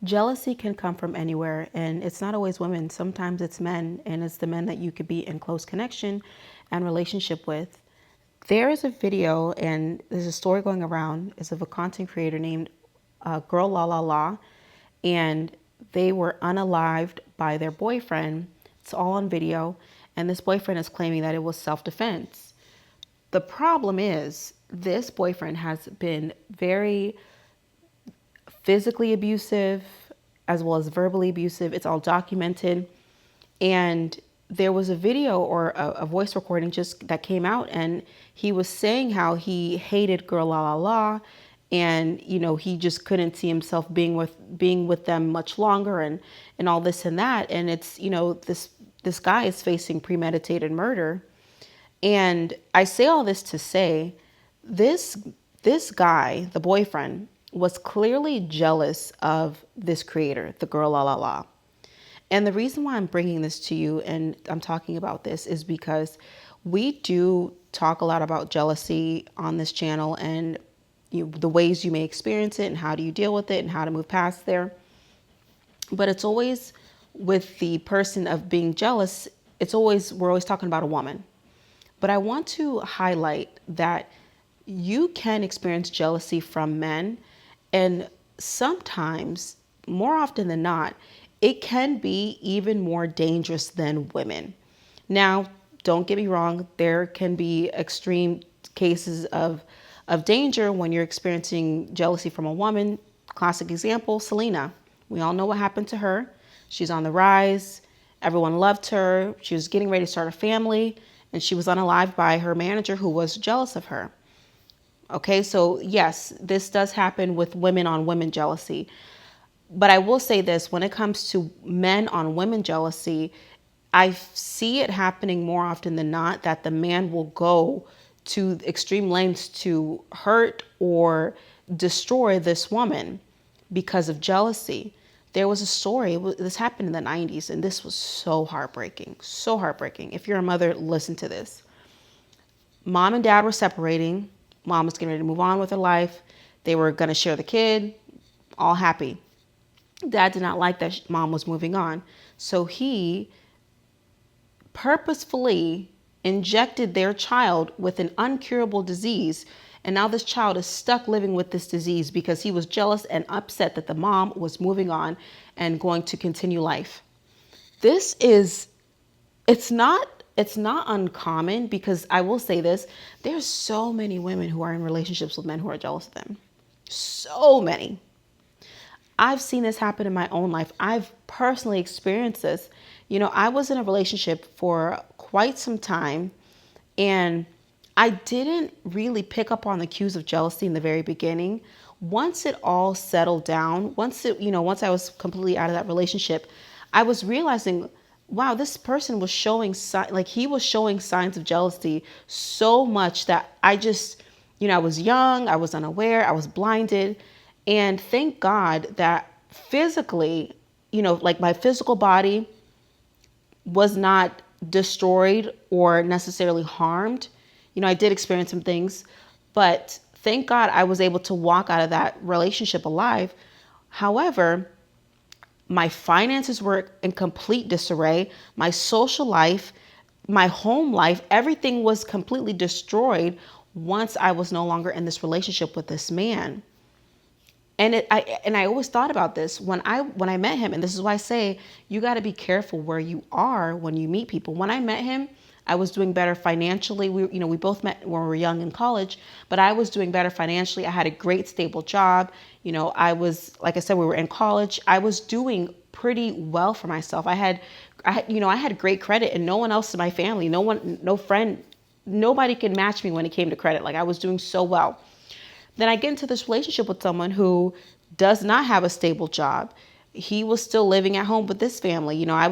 Jealousy can come from anywhere, and it's not always women. Sometimes it's men, and it's the men that you could be in close connection and relationship with. There is a video, and there's a story going around. It's of a content creator named Girl La La La, and they were unalived by their boyfriend. It's all on video, and this boyfriend is claiming that it was self-defense. The problem is, this boyfriend has been very physically abusive as well as verbally abusive. It's all documented. And there was a video or a voice recording just that came out, and he was saying how he hated Girl La La La, and he just couldn't see himself being with them much longer, and all this and that. And it's this guy is facing premeditated murder. And I say all this to say, this this guy, the boyfriend, was clearly jealous of this creator, the Girl La La La. And the reason why I'm bringing this to you and I'm talking about this is because we do talk a lot about jealousy on this channel, and the ways you may experience it and how do you deal with it and how to move past there. But it's always with the person of being jealous, we're always talking about a woman. But I want to highlight that you can experience jealousy from men, and sometimes, more often than not, it can be even more dangerous than women. Now, don't get me wrong, there can be extreme cases of danger when you're experiencing jealousy from a woman. Classic example, Selena. We all know what happened to her. She's on the rise. Everyone loved her. She was getting ready to start a family, and she was unalived by her manager who was jealous of her. Okay, so yes, this does happen with women on women jealousy. But I will say this, when it comes to men on women jealousy, I see it happening more often than not that the man will go to extreme lengths to hurt or destroy this woman because of jealousy. There was a story, this happened in the 90s, and this was so heartbreaking, so heartbreaking. If you're a mother, listen to this. Mom and dad were separating. Mom was getting ready to move on with her life. They were going to share the kid, all happy. Dad did not like that mom was moving on. So he purposefully injected their child with an incurable disease. And now this child is stuck living with this disease because he was jealous and upset that the mom was moving on and going to continue life. This is, it's not uncommon, because I will say this, there's so many women who are in relationships with men who are jealous of them. So many. I've seen this happen in my own life. I've personally experienced this. I was in a relationship for quite some time, and I didn't really pick up on the cues of jealousy in the very beginning. Once it all settled down, once I was completely out of that relationship, I was realizing, wow, this person was showing he was showing signs of jealousy so much that I just, I was young, I was unaware, I was blinded. And thank God that physically, my physical body was not destroyed or necessarily harmed. I did experience some things, but thank God I was able to walk out of that relationship alive. However, my finances were in complete disarray. My social life, my home life, everything was completely destroyed once I was no longer in this relationship with this man. And I always thought about this when I met him, and this is why I say you got to be careful where you are when you meet people. When I met him, I was doing better financially. We both met when we were young in college, but I was doing better financially. I had a great stable job. I was, like I said, we were in college. I was doing pretty well for myself. I had great credit, and no one else in my family, no friend, nobody could match me when it came to credit. Like, I was doing so well. Then I get into this relationship with someone who does not have a stable job. He was still living at home with this family. I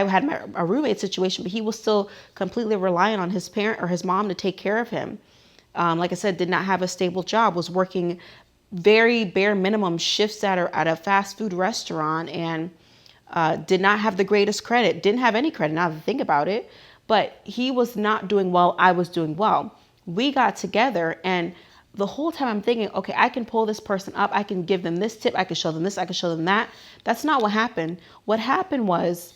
had a roommate situation, but he was still completely reliant on his parent or his mom to take care of him. Like I said, did not have a stable job, was working very bare minimum shifts at a fast food restaurant, and did not have the greatest credit, didn't have any credit now that I think about it, but he was not doing well. I was doing well. We got together, and the whole time I'm thinking, okay, I can pull this person up. I can give them this tip. I can show them this. I can show them that. That's not what happened. What happened was,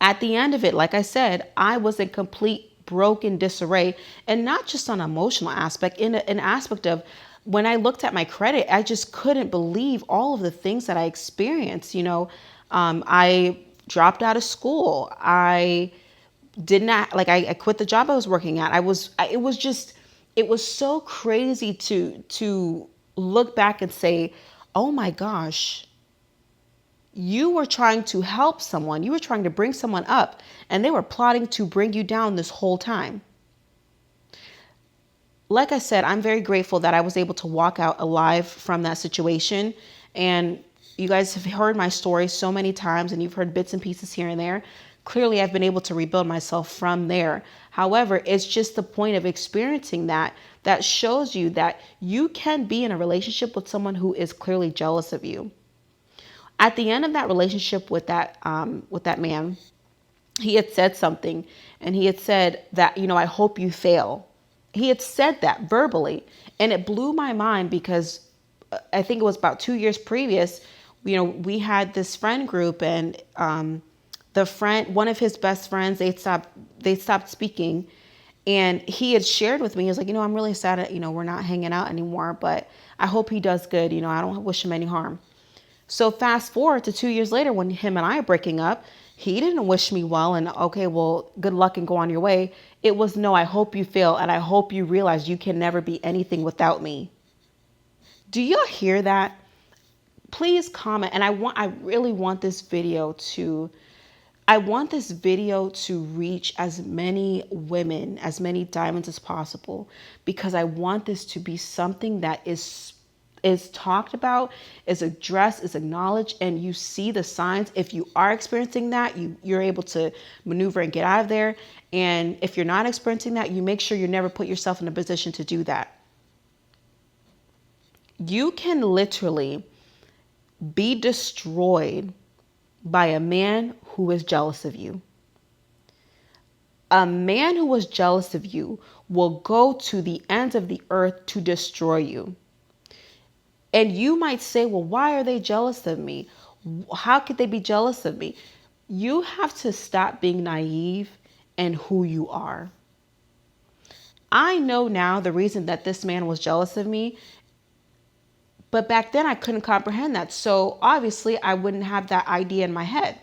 at the end of it, like I said, I was in complete broken disarray, and not just on an emotional aspect, in an aspect of when I looked at my credit, I just couldn't believe all of the things that I experienced. I dropped out of school. I did not like I quit the job I was working at. It was just, it was so crazy to look back and say, oh my gosh, you were trying to help someone, you were trying to bring someone up, and they were plotting to bring you down this whole time. Like I said, I'm very grateful that I was able to walk out alive from that situation. And you guys have heard my story so many times, and you've heard bits and pieces here and there. Clearly, I've been able to rebuild myself from there. However, it's just the point of experiencing that that shows you that you can be in a relationship with someone who is clearly jealous of you. At the end of that relationship with that man, he had said something, and he had said that, I hope you fail. He had said that verbally, and it blew my mind because I think it was about 2 years previous. We had this friend group, and one of his best friends, they stopped speaking, and he had shared with me. He was like, I'm really sad that, we're not hanging out anymore, but I hope he does good. I don't wish him any harm. So fast forward to 2 years later, when him and I are breaking up, he didn't wish me well and, okay, well, good luck and go on your way. It was, no, I hope you fail, and I hope you realize you can never be anything without me. Do y'all hear that? Please comment. And I really want this video to reach as many women, as many diamonds as possible, because I want this to be something that is talked about, is addressed, is acknowledged, and you see the signs. If you are experiencing that, you're able to maneuver and get out of there. And if you're not experiencing that, you make sure you never put yourself in a position to do that. You can literally be destroyed by a man who is jealous of you. A man who is jealous of you will go to the ends of the earth to destroy you. And you might say, well, why are they jealous of me? How could they be jealous of me? You have to stop being naive in who you are. I know now the reason that this man was jealous of me, but back then I couldn't comprehend that. So obviously I wouldn't have that idea in my head.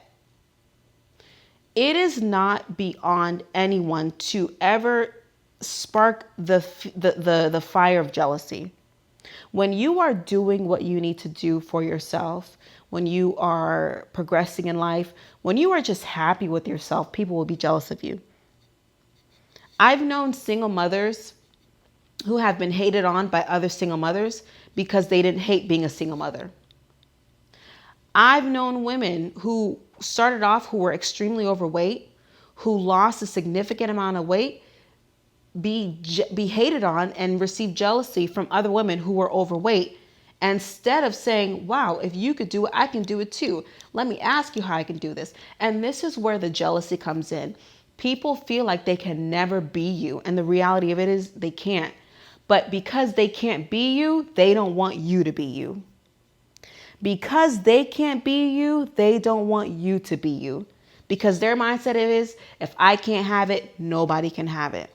It is not beyond anyone to ever spark the fire of jealousy. When you are doing what you need to do for yourself, when you are progressing in life, when you are just happy with yourself, people will be jealous of you. I've known single mothers who have been hated on by other single mothers because they didn't hate being a single mother. I've known women who started off who were extremely overweight, who lost a significant amount of weight, be hated on and receive jealousy from other women who were overweight. Instead of saying, wow, if you could do it, I can do it too. Let me ask you how I can do this. And this is where the jealousy comes in. People feel like they can never be you. And the reality of it is they can't. But because they can't be you, they don't want you to be you. Because they can't be you, they don't want you to be you. Because their mindset is, if I can't have it, nobody can have it.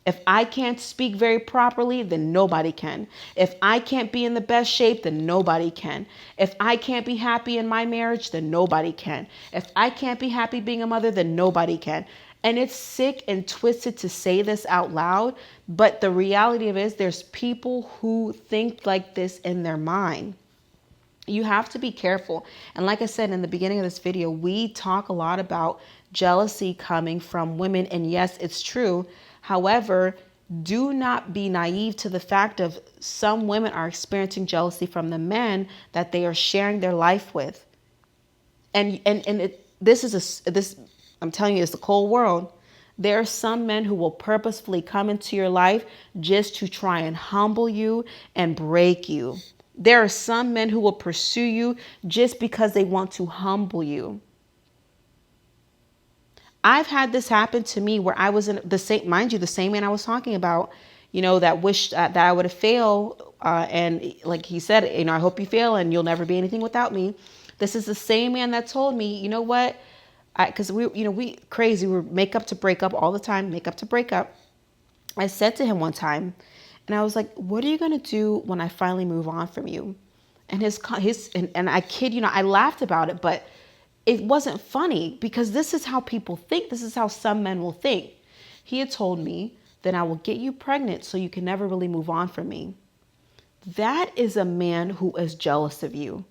If I can't speak very properly, then nobody can. If I can't be in the best shape, then nobody can. If I can't be happy in my marriage, then nobody can. If I can't be happy being a mother, then nobody can. And it's sick and twisted to say this out loud, but the reality of it is there's people who think like this in their mind. You have to be careful. And like I said in the beginning of this video, we talk a lot about jealousy coming from women. And yes, it's true. However, do not be naive to the fact of some women are experiencing jealousy from the men that they are sharing their life with. And this, I'm telling you, it's the cold world. There are some men who will purposefully come into your life just to try and humble you and break you. There are some men who will pursue you just because they want to humble you. I've had this happen to me where I was in the same, mind you, the same man I was talking about. that wished that I would have failed. And like he said, I hope you fail and you'll never be anything without me. This is the same man that told me, you know what? Because we crazy. We make up to break up all the time, make up to break up. I said to him one time, and I was like, what are you going to do when I finally move on from you? And and I kid you not, I laughed about it, but it wasn't funny because this is how people think. This is how some men will think. He had told me that I will get you pregnant so you can never really move on from me. That is a man who is jealous of you.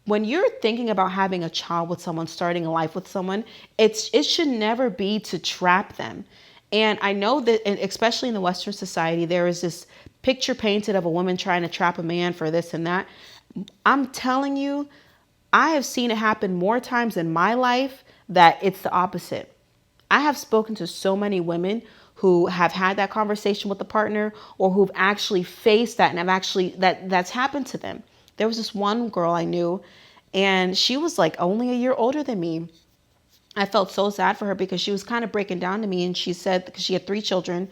When you're thinking about having a child with someone, starting a life with someone, it should never be to trap them. And I know that, especially in the Western society, there is this picture painted of a woman trying to trap a man for this and that. I'm telling you, I have seen it happen more times in my life that it's the opposite. I have spoken to so many women who have had that conversation with a partner or who've actually faced that and have actually that's happened to them. There was this one girl I knew, and she was like only a year older than me. I felt so sad for her because she was kind of breaking down to me, and she said, because she had 3 children,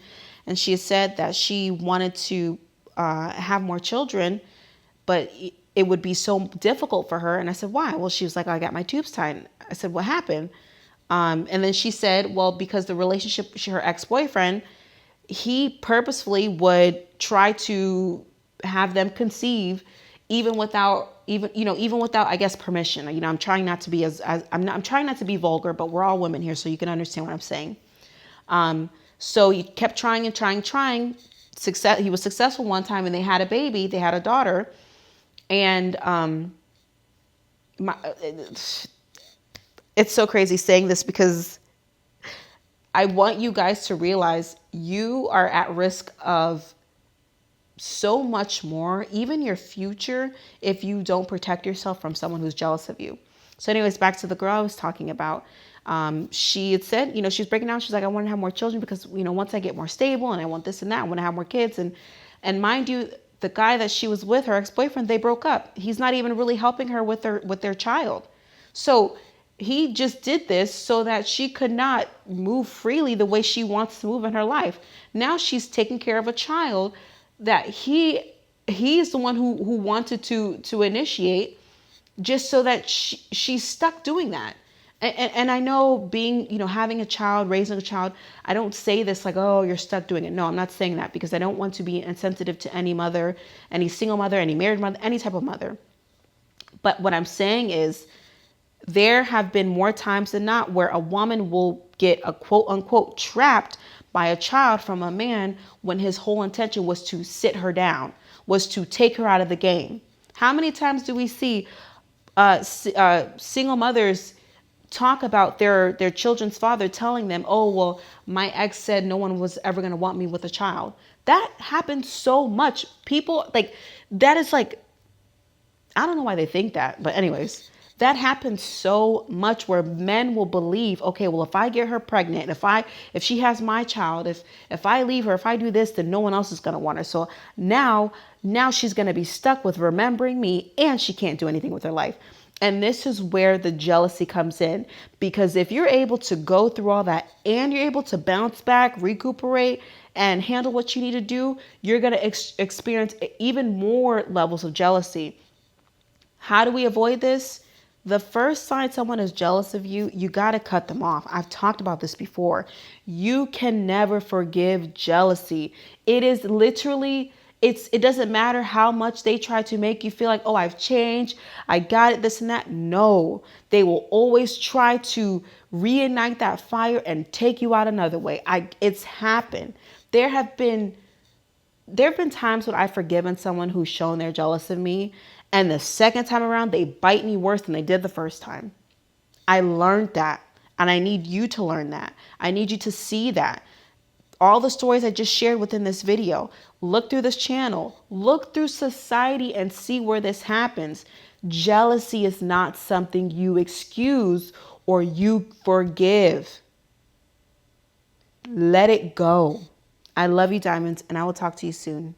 and she said that she wanted to have more children, but it would be so difficult for her. And I said, why? Well, she was like, I got my tubes tied. I said, what happened? And then she said, well, because the relationship, her ex-boyfriend, he purposefully would try to have them conceive even without I guess permission. I'm trying not to be I'm trying not to be vulgar, but we're all women here, so you can understand what I'm saying. So he kept trying and trying. He was successful one time, and they had a baby. They had a daughter, and it's so crazy saying this because I want you guys to realize you are at risk of so much more, even your future, if you don't protect yourself from someone who's jealous of you. So anyways, back to the girl I was talking about. She had said, she's breaking down. She's like, I want to have more children because, once I get more stable and I want this and that, I want to have more kids. And mind you, the guy that she was with, her ex-boyfriend, they broke up. He's not even really helping her with their child. So he just did this so that she could not move freely the way she wants to move in her life. Now she's taking care of a child that he's the one who wanted to initiate, just so that she's stuck doing that. And I know being, having a child, raising a child, I don't say this like, oh, you're stuck doing it. No, I'm not saying that because I don't want to be insensitive to any mother, any single mother, any married mother, any type of mother. But what I'm saying is there have been more times than not where a woman will get a quote unquote trapped by a child from a man when his whole intention was to sit her down, was to take her out of the game. How many times do we see single mothers talk about their children's father telling them, oh, well, my ex said no one was ever going to want me with a child? That happens so much. People that is like, I don't know why they think that, but anyways, that happens so much where men will believe, okay, well, if I get her pregnant, if she has my child, if I leave her, if I do this, then no one else is going to want her. So now she's going to be stuck with remembering me, and she can't do anything with her life. And this is where the jealousy comes in, because if you're able to go through all that and you're able to bounce back, recuperate, and handle what you need to do, you're going to experience even more levels of jealousy. How do we avoid this? The first sign someone is jealous of you, you got to cut them off. I've talked about this before. You can never forgive jealousy. It is literally, it doesn't matter how much they try to make you feel like, oh, I've changed, I got it, this and that. No, they will always try to reignite that fire and take you out another way. It's happened. There have been times when I've forgiven someone who's shown they're jealous of me, and the second time around, they bite me worse than they did the first time. I learned that, and I need you to learn that. I need you to see that. All the stories I just shared within this video, look through this channel, look through society and see where this happens. Jealousy is not something you excuse or you forgive. Let it go. I love you, diamonds, and I will talk to you soon.